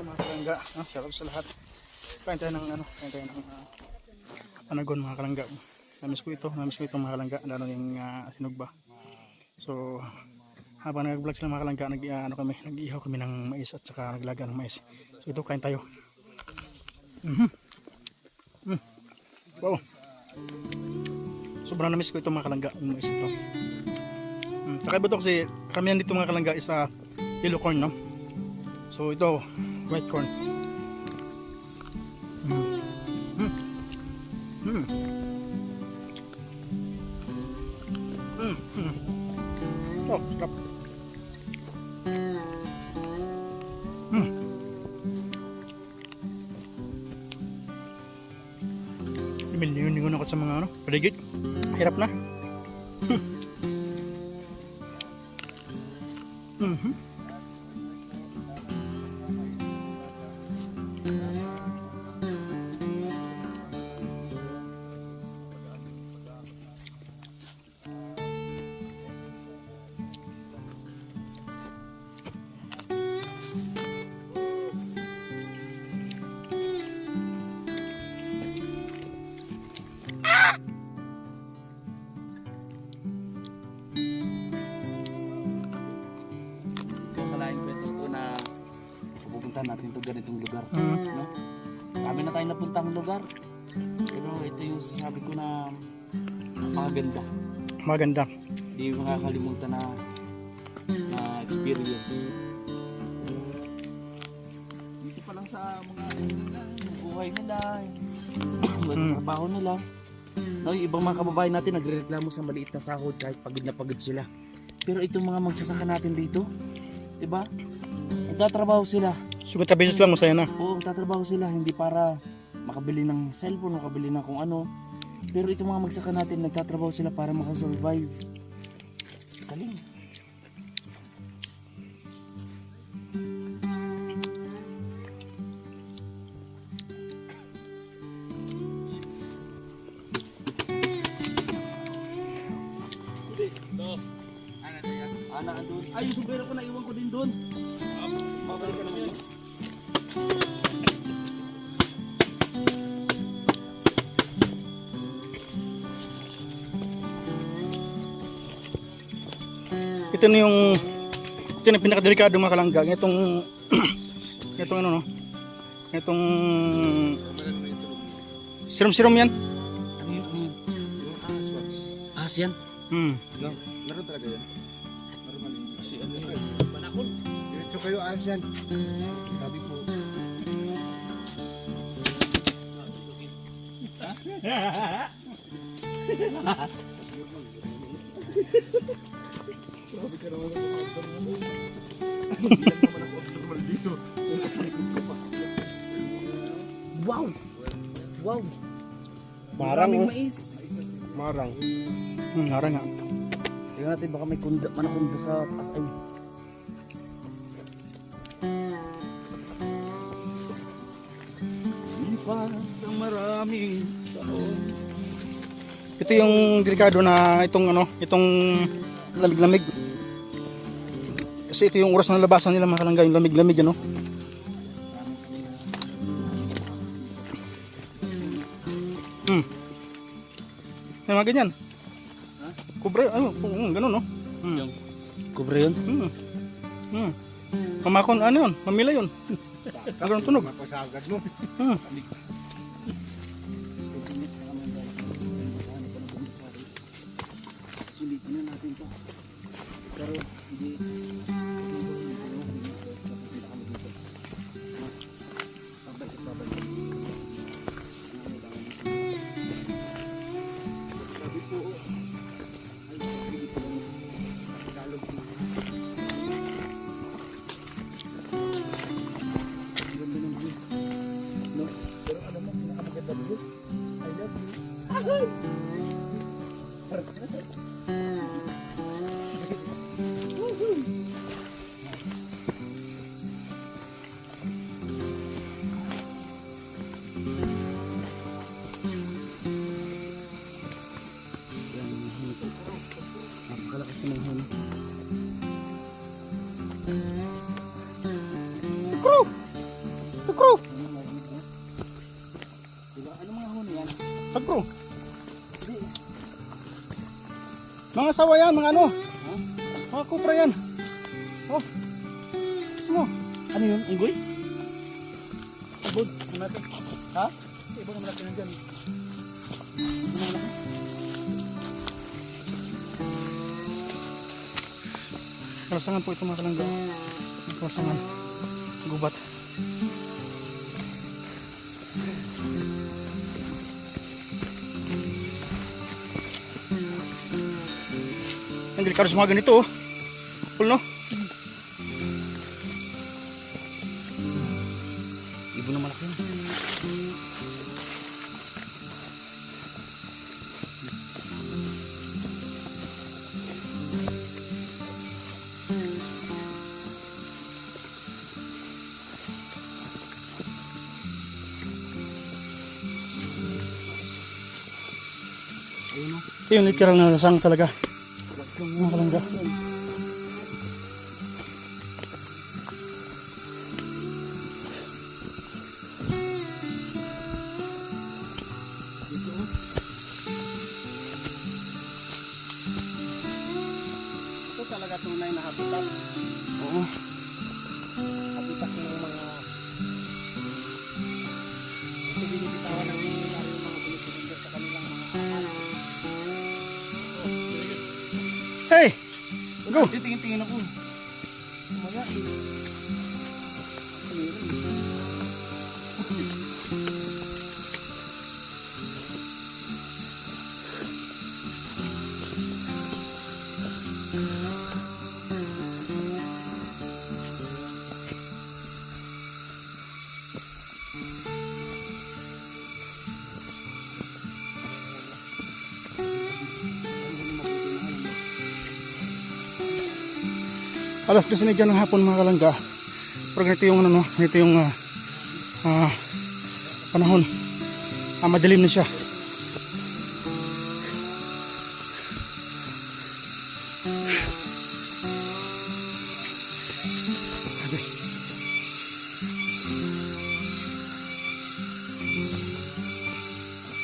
mga kalangga, no? Shoutout sa lahat. Kain tayo ng panagon mga kalangga. Namiss ko ito mga kalangga, lalo yung sinugba. So habang nag-vlog sila mga kalangga, nag-ihaw kami ng mais at saka naglaga ng mais. So ito, kain tayo. Wow. Sobrang namiss ko ito mga kalangga, yung mais ito. Kakaiba ito kasi karamihan dito mga kalangga is yellow corn, no? So ito, white corn. Oh, sarap. Lingon ako sa mga paligid. Hirap na. Natin ito ganitong lugar, no? Kami na tayo napuntang lugar, pero ito yung sasabi ko na maganda, hindi makakalimutan na experience dito pa lang sa mga buhay nila, trabaho nila, no? Yung ibang mga kababayan natin nagrereklamo sa maliit na sahod kahit pagod na pagod sila, pero itong mga magsasaka natin dito, diba, nagtatrabaho sila. Sugat na business lang, masaya na. Oo, tatrabaho sila, hindi para makabili ng cellphone, makabili ng kung ano. Pero itong mga magsaka natin, nagtatrabaho sila para makasurvive. Galing. Ana, andun. Ay, yung sombrero ko na iwan ko din doon. Mabalik ka naman yun. Ito na yung pinakadelikado mga kalangga. Itong ano, no? Itong serum yan. Ano yun? Ahas yan? Meron talaga yan. Normal yun. Kasi ano yun? Panakol. Diretso kayo ahas yan. Sabi po. Sabi ka naman normal dito. Wow! Wow! Marang, Maraming oh. mais. Marang. Marang nga. Tingnan natin baka may manakunda sa taas ay. Pa sa maraming taon. Ito yung delikado na itong lamig-lamig. Kasi ito yung oras ng labasan nila mga kalangga, yung lamig-lamig, ano. May mga ganyan. Ha? Kubre, ganun, no. Kubre yun? Pamakon, ano yun, mamila yun. Ang ganun tunog. Mapasagad mo. Sulitin na natin to. Pero hindi. Sukro. Diba? Ano mga huni yan? Sukro. Mga sawa yan, mga ano. Mga kupra yan. Oh. Ano? Ano yun? Unggoy? Ibon. Ano natin? Ha? Ibon naman natin nandyan. Kalasangan po ito mga kalangga. Kalasangan. Gubat. Ang delikado sa mga ganito oh. Cool no? Ibon na malaki na. Ayun o. Ito yung literal na lasang talaga. Mga kalangga. Ito talaga tunay na habitat. Oo. Habitat ng mga... Ito binibitawan ng mga binibitawan sa kanilang mga amal. Hey! Go! Tingin-tingin ako. Maya Alas 12:30 ng hapon mga kalangga. Pero ganito yung ano, ganito yung panahon. Madilim na siya.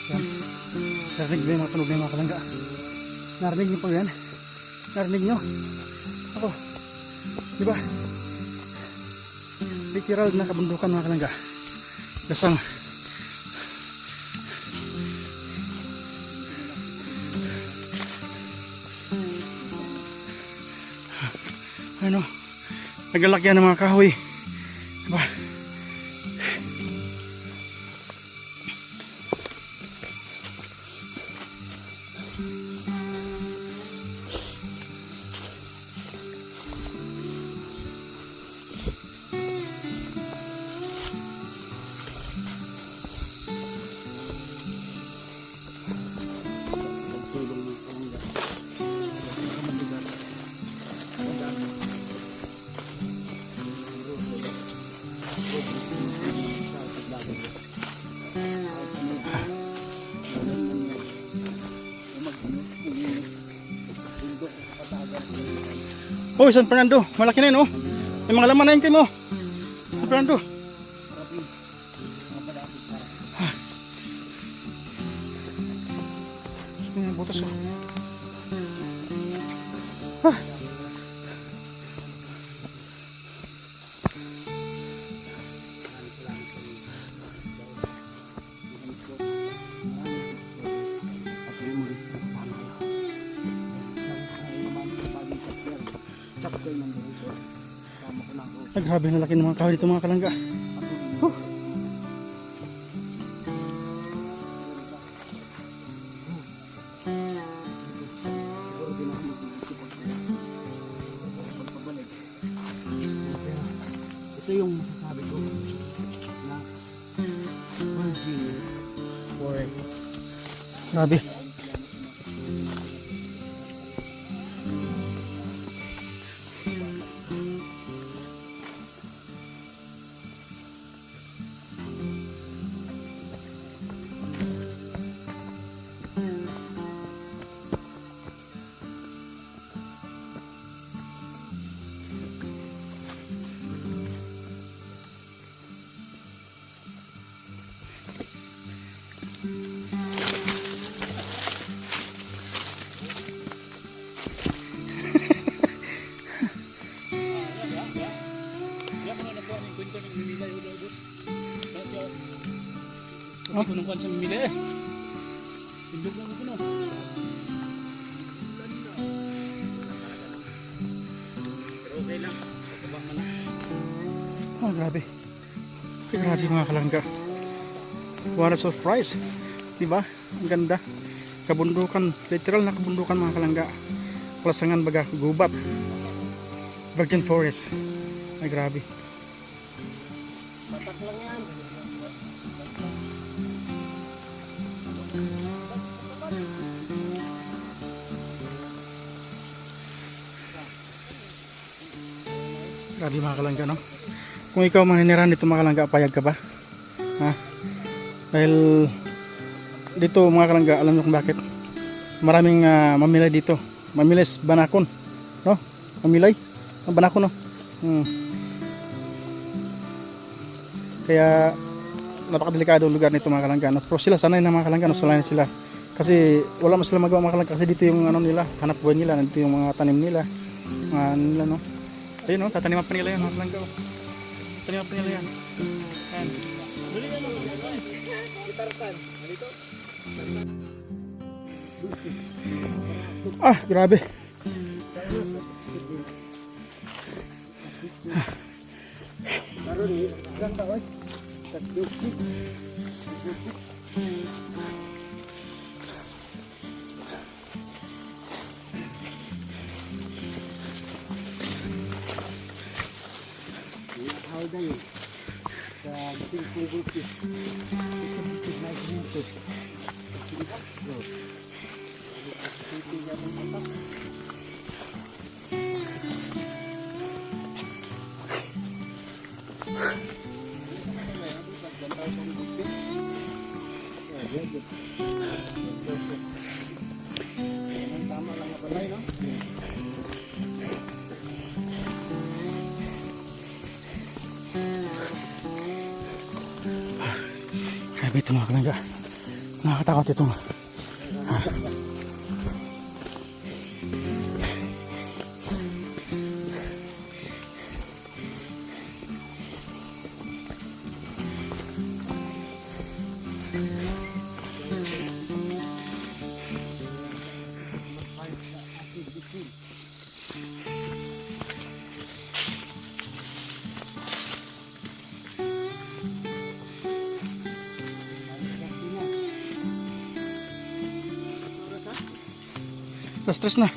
Yan. Narinig ba yung mga tunog na yung mga kalangga? Narinig niyo po yan? Narinig niyo? Ako. Diba? Literal na kabundukan mga kalangga. Lasang. Ano? Naglalakyan ng mga kahoy. Diba? Oh, San Fernando, malaki na yun oh. May mga laman na yung team oh. San Fernando. Yung butas oh. Ay, grabe na laki ng mga kahoy dito mga kalangga. Ito yung masasabi ko na virgin forest. Grabe. Oh, kunong kwan sa Mimila eh. Pindog lang ko no. Pero okay lang. Pagkabang man. Ah, grabe. Grabe mga kalangga. What a surprise. Diba? Ang ganda. Kabundukan. Literal na kabundukan mga kalangga. Palasangan baga. Gubat. Virgin Forest. Ay grabe. Patak lang yan. Grabe mga kalangga, no? Kung ikaw maninirahan dito mga kalangga, payag ka ba? Ha? Dahil dito mga kalangga, alam nyo kung bakit? Maraming mamilay dito. Mamilay sa Banakon, no? Mamilay? Ang Banakon, no? Kaya napakadelikado lugar nito mga kalangga, no? Pero sila sanay na mga kalangga, no? Sanay sila. Kasi wala mo sila magawa mga kalangga. Kasi dito yung ano nila, hanap buhay nila. Dito yung mga tanim nila. Nila, no? Ayun, no? Tataniman pa nila yan mga kalangga, oh. Tataniman pa nila yan. Ayan. Ah, grabe. Grabe ito mga kalangga. Nakakatakot ito. Stress na.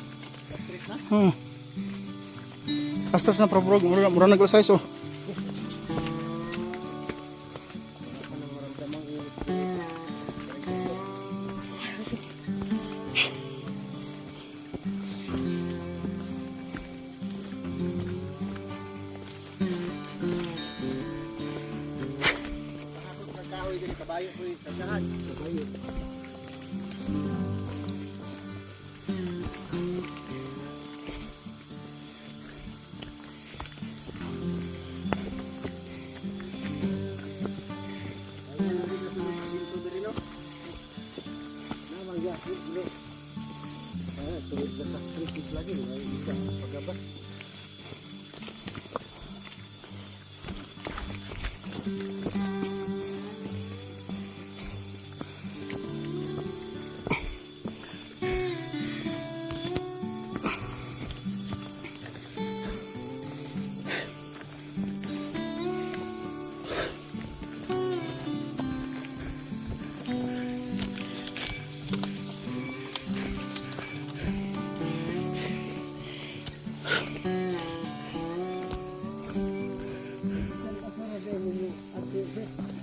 Stress na probrog. Mura nag-size oh.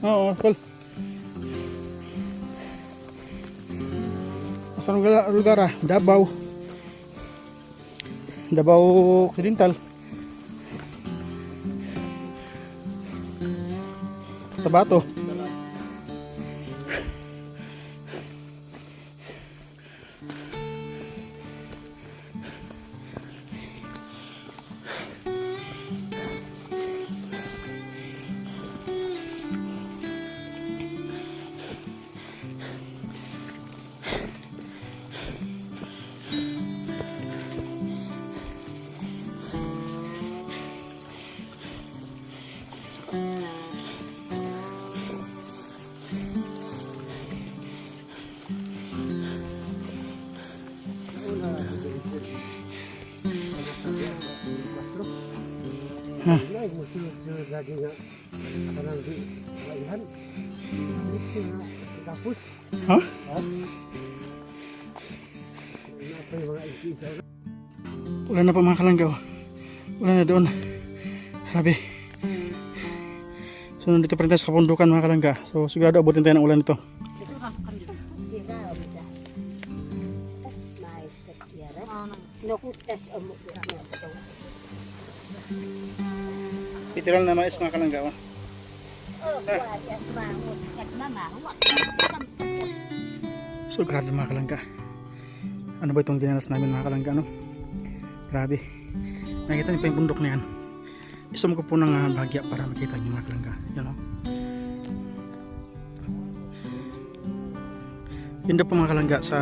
Oo, cool. Asan lugar ah? Davao. Davao Occidental. Tabato. Ay, musunod-sunod lagi nga. Parang di kaihan. Tapos. Ha? Apa yung mga isa. Ulan na po mga kalangga. Oh. Ulan na doon. Grabe. So nandito pa rin tayo sa kabundukan mga kalangga. So sigurado abutin tayo ng ulan nito. Literal na mais mga kalangga. Oh. So grabe mga kalangga. Ano ba itong dinanas namin mga kalangga, no? Grabe. Nakita niyo pa yung bundok na yan. Isum ko po ng bahagya para makita niyo mga kalangga. Yan o. Yun daw po mga kalangga sa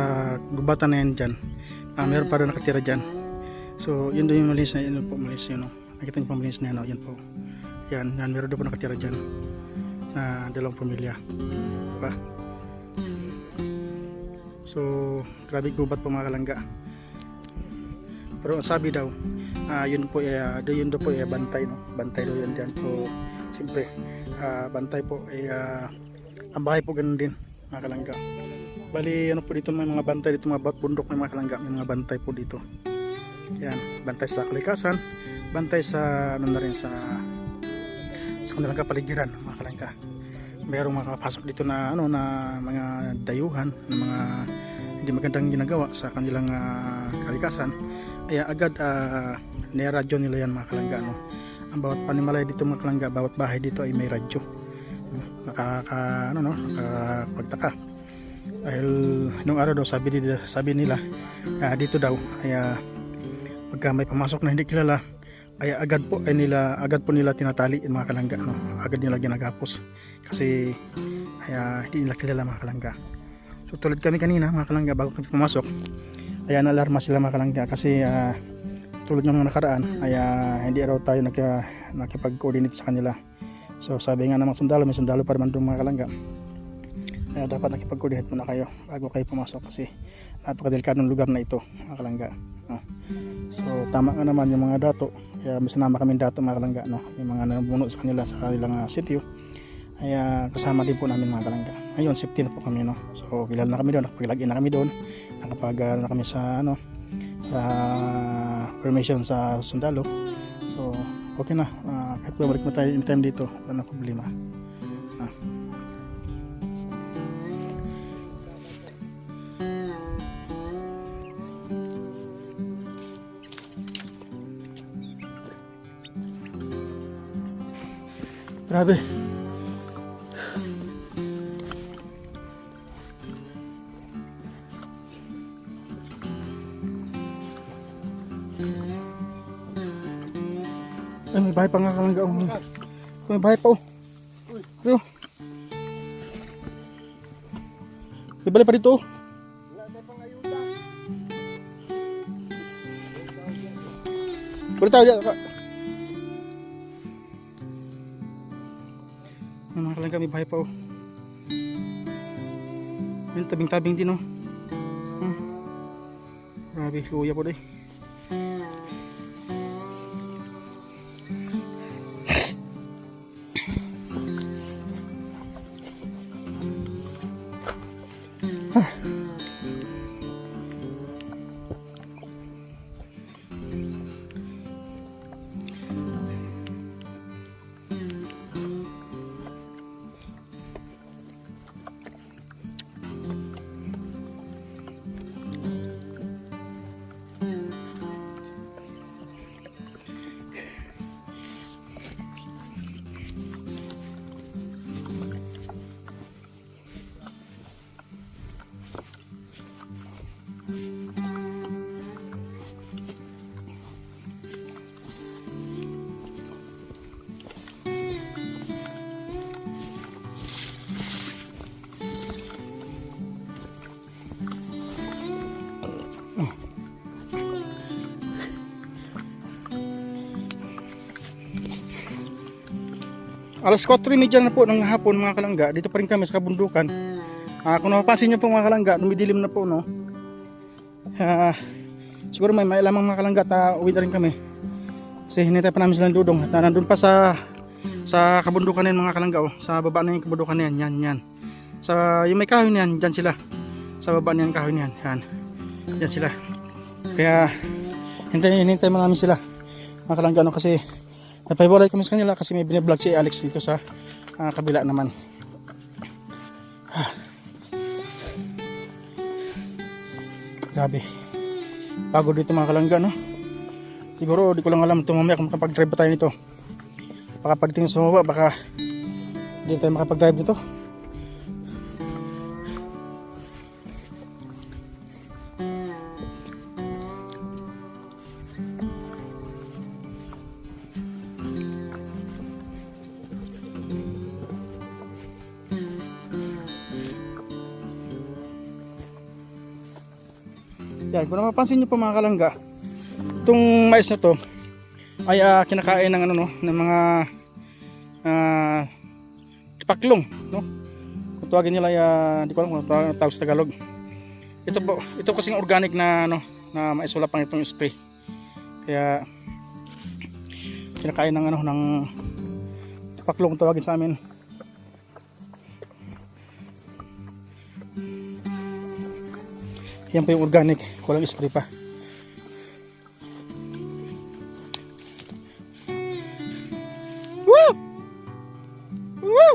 gubatan na yan dyan. Meron pa rin nakatira dyan. So yun daw yung malinis na yun po. Malinis yun o. Nakita niyo pa malinis na yan o. Yan po. Yan. Meron daw po nakatira dyan. Na dalawang pamilya. Diba? So grabe gubat po mga kalangga. Pero ang sabi daw, yun po yun daw po bantay, no? Bantay daw yan diyan. So siyempre bantay po ang bahay po ganun din mga kalangga. Bali ano po dito may mga bantay dito, mga bundok ng mga kalangga, may mga bantay po dito. Yan, bantay sa kalikasan, bantay sa ano na rin sa kanilang kapaligiran mga kalangga. Merong makapasok dito na ano na mga dayuhan, na mga hindi magandang ginagawa sa kanilang kalikasan. Kaya agad niradyo nila yan mga kalangga, no? Ang bawat panimalay dito mga kalangga, bawat bahay dito ay may radyo. Nakakapagtaka. Dahil nung araw daw sabi nila dito daw ay pagka may pumasok na hindi kilala ay agad po nila tinatali mga kalangga, no? Agad nila ginagapos kasi hindi nila kilala mga kalangga. So tulad kami kanina mga kalangga, bago kami pumasok ay naalarma sila mga kalangga kasi tulad ng nakaraan ay hindi araw tayo nakipag-coordinate sa kanila. So sabi nga ng mga sundalo, may sundalo pa naman doon mga kalangga, dapat nakipag-coordinate muna kayo bago kayo pumasok kasi napakadelikadong lugar na ito mga kalangga, no? So tama nga naman yung mga dato, kaya may sinama kami dato mga kalangga, no? Yung mga nabuno sa kanila sa kanilang sitio ay kasama din po namin mga kalangga. Ngayon safety na po kami, no? So kilala na kami doon, nakapag-login na kami doon, nakapag na kami sa permission sa sundalo. So okay na, kahit balik mo tayo anytime dito, wala na problema. Grabe. Ay, may bahay pa nga kalangga. May bahay pa. Pero may balik pa dito. Balik tayo dyan. Mga kalangga, may bahay pa. Yan, tabing-tabing din. Grabe, luya po deh. Alas 4:30 na po ng hapon mga kalangga. Dito pa rin kami sa kabundukan. Kung napapansin nyo po mga kalangga, dumidilim na po, no? Siguro may lamang mga kalangga at uwi na rin kami. Kasi hinintay pa namin silang dudong. At nandun pa sa kabundukan na yun mga kalangga. Oh. Sa baba na yung kabundukan na yan. Yan. Sa yung may kahoy na yan, dyan sila. Sa baba na yung kahoy na yan. Yan. Dyan sila. Kaya hinintay mo namin sila mga kalangga, no? Kasi napahiwalay kami sa kanila kasi may biniblog si Alex dito sa kabila naman. Grabe. Pagod dito mga kalangga, no? Siguro di ko lang alam tumamaya kung makapag-drive ba tayo nito. Baka pagtingin sa baba, baka hindi tayo makapag-drive nito. Yan, kung napapansin nyo po mga kalangga, itong mais na to ay kinakain ng ano, no, ng mga paklong, no? Kung tawagin nila, di ko alam kung tawag sa Tagalog. Ito kasing organic na ano, na mais, wala pang itong spray. Kaya kinakain ng ano, ng paklong kung tawagin sa amin. Yan po yung organic, walang spray pa. Woo! Woo!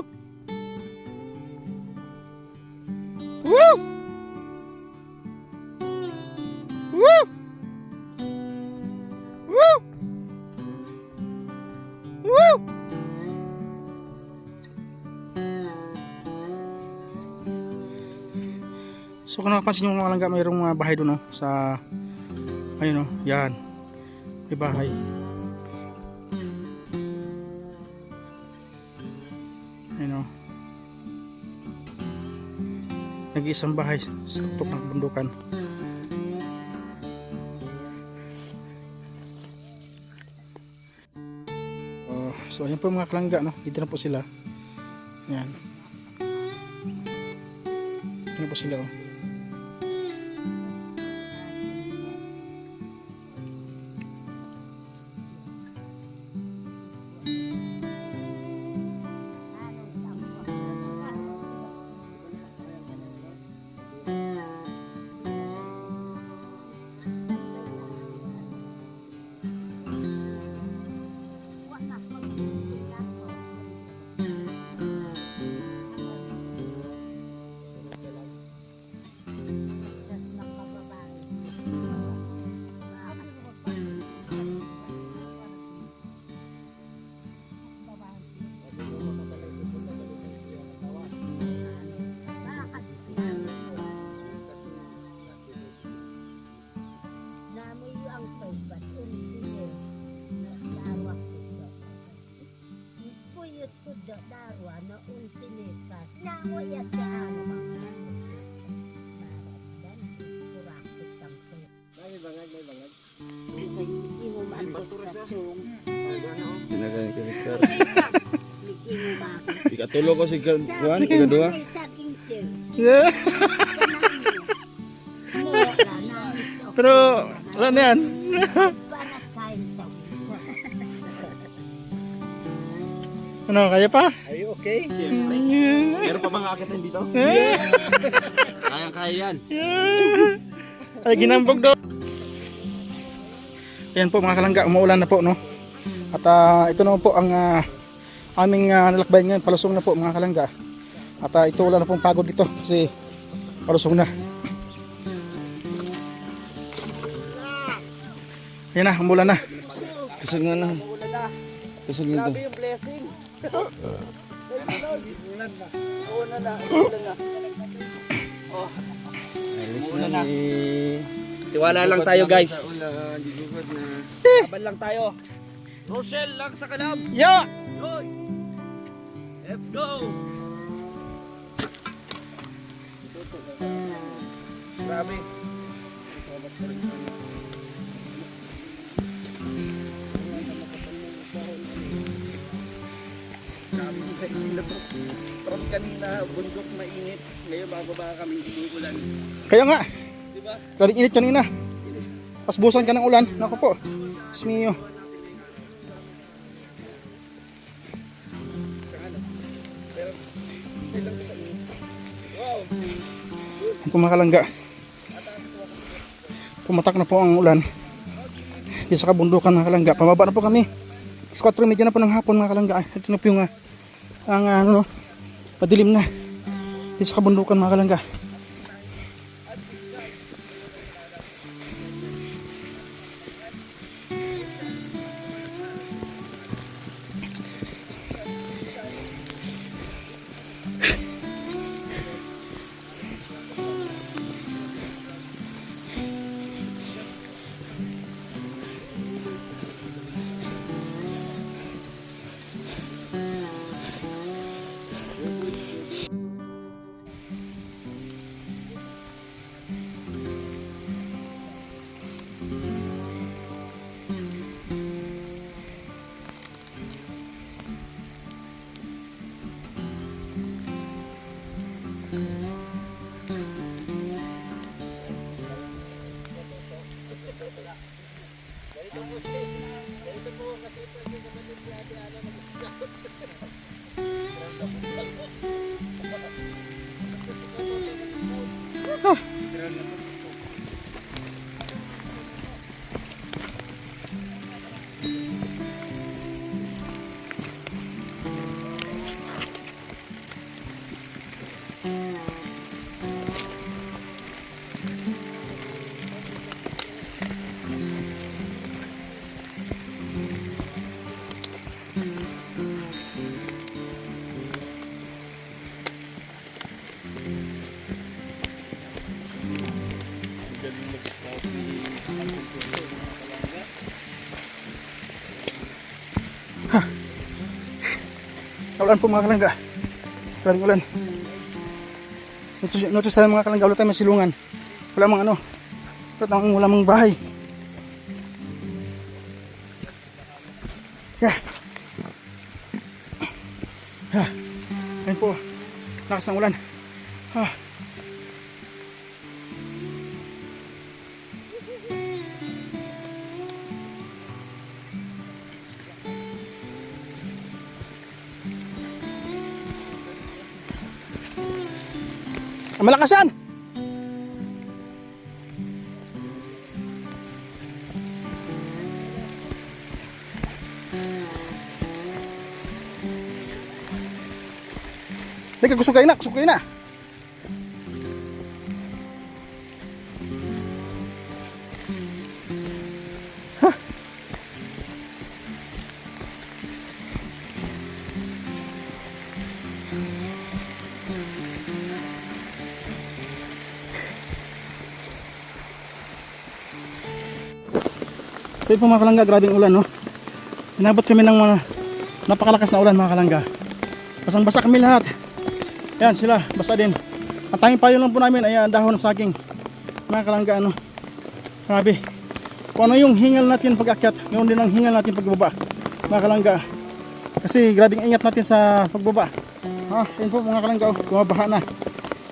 Woo! Woo! Woo! Woo! So kung napapansin nyo mga kalangga, mayroong bahay doon, no? Sa ayun, no? Yan, may bahay. Ayun, no? Nag-iisang bahay sa tuktok ng bundukan. So ayan po mga kalangga, no? Dito na po sila. Yan. Dito na po sila, oh. Ikatulo ko si Juan, ikaduha. Yeah. Pero wala na yan. Ano, kaya pa? Are you okay? Siyempre. Meron pa bang akitin dito? Kayang-kaya yan. Ay, ginambog daw. Ayan po mga kalangga, umuulan na po, no? At ito na po ang aming nalakbay ngayon, palusong na po mga kalangga. At ito wala na pong pagod dito kasi palusong na. Ayan na, umuulan na. Kusog na na. Kusog na to. Grabe yung blessing. Ulan na. Ulan na. Tiwala lang tayo guys. Laban lang tayo. Rochelle lang sa kalab. Yo! Yoy! Let's go! Grabe. Grabe guys sila to. From kanina bundok mainit. Ngayon bababa kami umuulan. Kaya nga, Diba? kaling init kanina. Pasbusan ka ng ulan. Naku po. Smio. Yan po mga kalangga. Pumatak na po ang ulan. Dito sa kabundukan mga kalangga. Pababa na po kami. 4:30 na po ng hapon mga kalangga. Ito na po yung madilim na. Dito sa kabundukan mga kalangga. Ulan po mga kalangga. Maraming ulan. Notice sa mga kalangga, wala tayong masilungan. Wala mang wala mang bahay. Yeah. Ayun po. Lakas ng ulan. Malakas yan! Lika, kusugay na, kusugay na! So yun po mga kalangga, grabing ulan no. Inabot kami ng mga napakalakas na ulan mga kalangga. Basang basa kami lahat. Yan sila, basa din. Ang tanging payo lang po namin ay dahon ng saging. Mga kalangga grabe. Kung ano yung hingal natin pag-akyat, yun din ang hingal natin pagbaba. Mga kalangga. Kasi grabing ingat natin sa pagbaba. Yun po mga kalangga, bumabaha na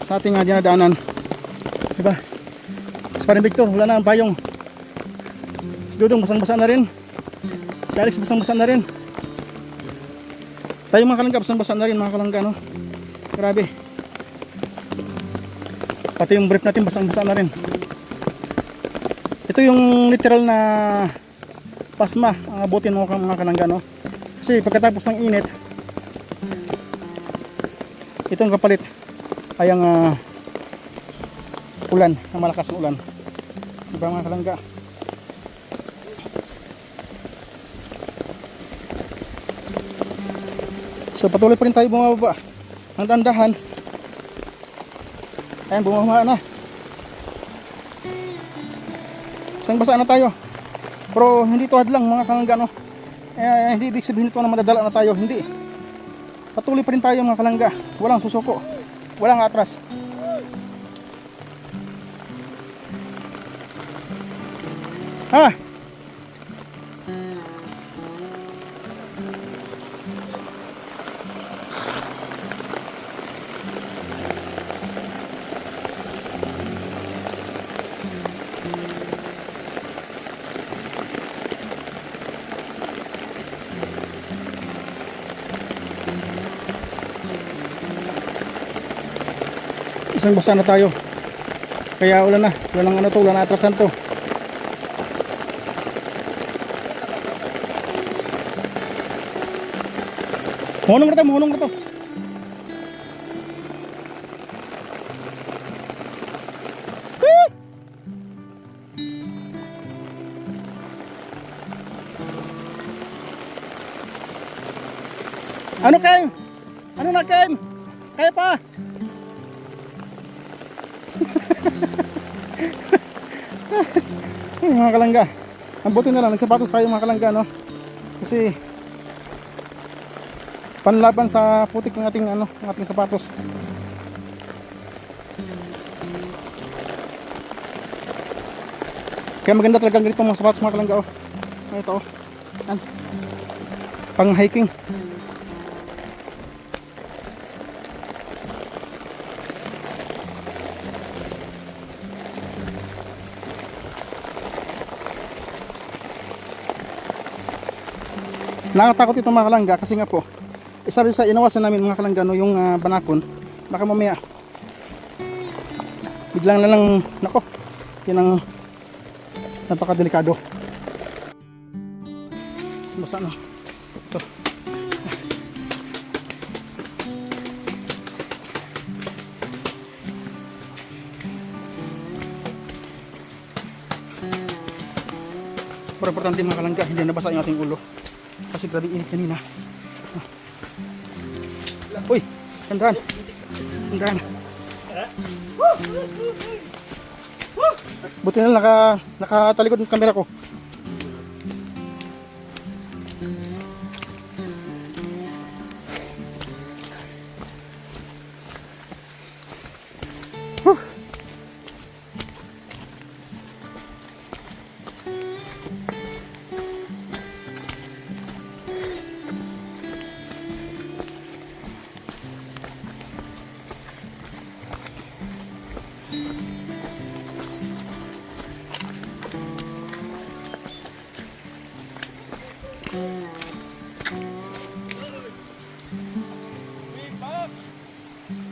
sa ating dinadaanan. Diba? So parang Victor, wala na ang payong. Dudong basang-basa na rin. Si Alex basang-basa na rin. Tayo mga kalangga basang-basa na rin mga kalangga no. Grabe. Pati yung brief natin basang-basa na rin. Ito yung literal na pasma ang abutin mo mga kalangga no. Kasi pagkatapos ng init, itong kapalit ay ang ulan, ang malakas ng ulan. Diba mga kalangga? So patuloy pa rin tayo bumababa. Ang dandahan. Ayan, bumaba na. Isang basa na tayo. Pero hindi to hadlang mga kalangga no. Hindi ibig sabihin ito na madadala na tayo. Hindi. Patuloy pa rin tayo mga kalangga. Walang susuko. Walang atras. Basang basa na tayo. Kaya wala na. Wala nang ano to. Wala na atrasan to. Mohonong na to. Mohonong na to. Ano Ken? Ano na Ken? Kaya pa? Ay, mga kalangga. Ang buti na lang, nagsapatos tayo mga kalangga, no? Kasi panlaban sa putik ng ating ano, ng ating sapatos. Kaya maganda talaga ganito mga sapatos mga kalangga, oh. Ito, oh. Yan. Pang hiking. Nakatakot ito mga kalangga kasi nga po isa rin sa inawasan namin mga kalangga, no, yung banakon. Baka mamaya biglang na lang, nako, yun ang napakadelikado. Basta no ito. Pero importante mga kalangga, hindi nabasa yung ating ulo kasi grabe init kanina. Uy, tandaan. Tandaan. Buti na nakatalikod ng camera ko.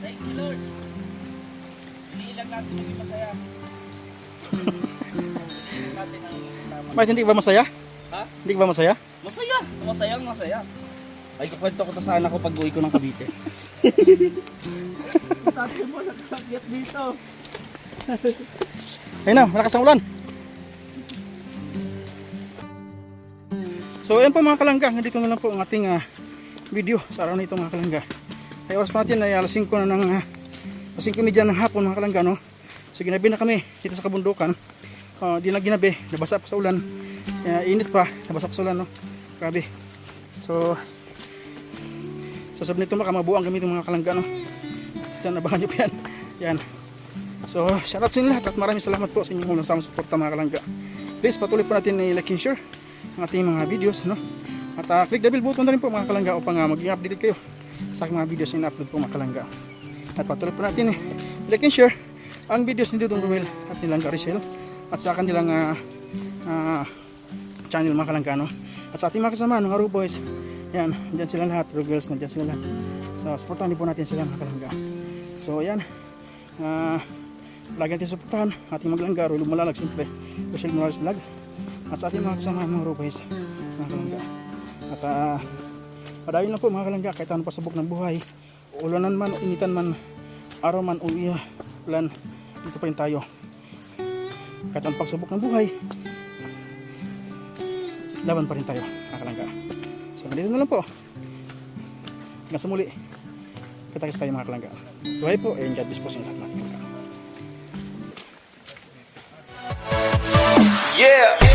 Thank you, Lord. Iniilang natin yung masaya. Iniilang natin ang tama. Bakit hindi ba masaya? Ha? Hindi ba masaya? Masaya. Masayang masaya. Ay, kukwento ko to sa anak ko pag uwi ko ng Cavite. Tatay mo, nagkakyat dito. Ayun na, malakas ang ulan. So ayun po mga kalangga, nandito na lang po ang ating video sa araw na ito mga kalangga. Ay oras pa natin ay alas 5 na ng alas 5:30 ng hapon mga kalangga, no? So ginabi na kami dito sa kabundukan. Di na ginabi, nabasa pa sa ulan. Init pa, nabasa pa sa ulan, no? Grabe. So sa sabi nito makamabuang kami itong mga kalangga, no? Sana nabahan nyo pa yan. Yan. So shoutout sa inyo lahat at maraming salamat po sa inyong unang suporta mga kalangga. Please patuloy po natin i-like and share ang ating mga videos, no? At click the bell button na rin po mga kalangga upang maging updated kayo sa aking mga videos na in-upload po mga kalangga. At patuloy po natin like and share ang videos ni Dudong Romel at nilang Caricel at sa kanilang channel mga kalangga, no? At sa ating mga kasama ng Aro Boys, yan, dyan sila lahat, Aro Girls, nandyan sila lahat. So supportahan din po natin sila mga kalangga. So yan, lagi natin supportahan ating maglangga, Roy Lumalalag, siyempre Rochelle Morales Vlog at sa ating mga kasama ng Aro Boys mga kalangga. At padayon lang po mga kalangga, kahit anong pasabok ng buhay, ulanan man, initan man, araw man, ulan, dito pa rin tayo. Kahit anong pagsabok ng buhay, laban pa rin tayo mga kalangga. So ganito na lang po, hanggang sa muli, katakis tayo mga kalangga. Buhay po, and God bless po sa inyo lahat mga kalangga. Yeah.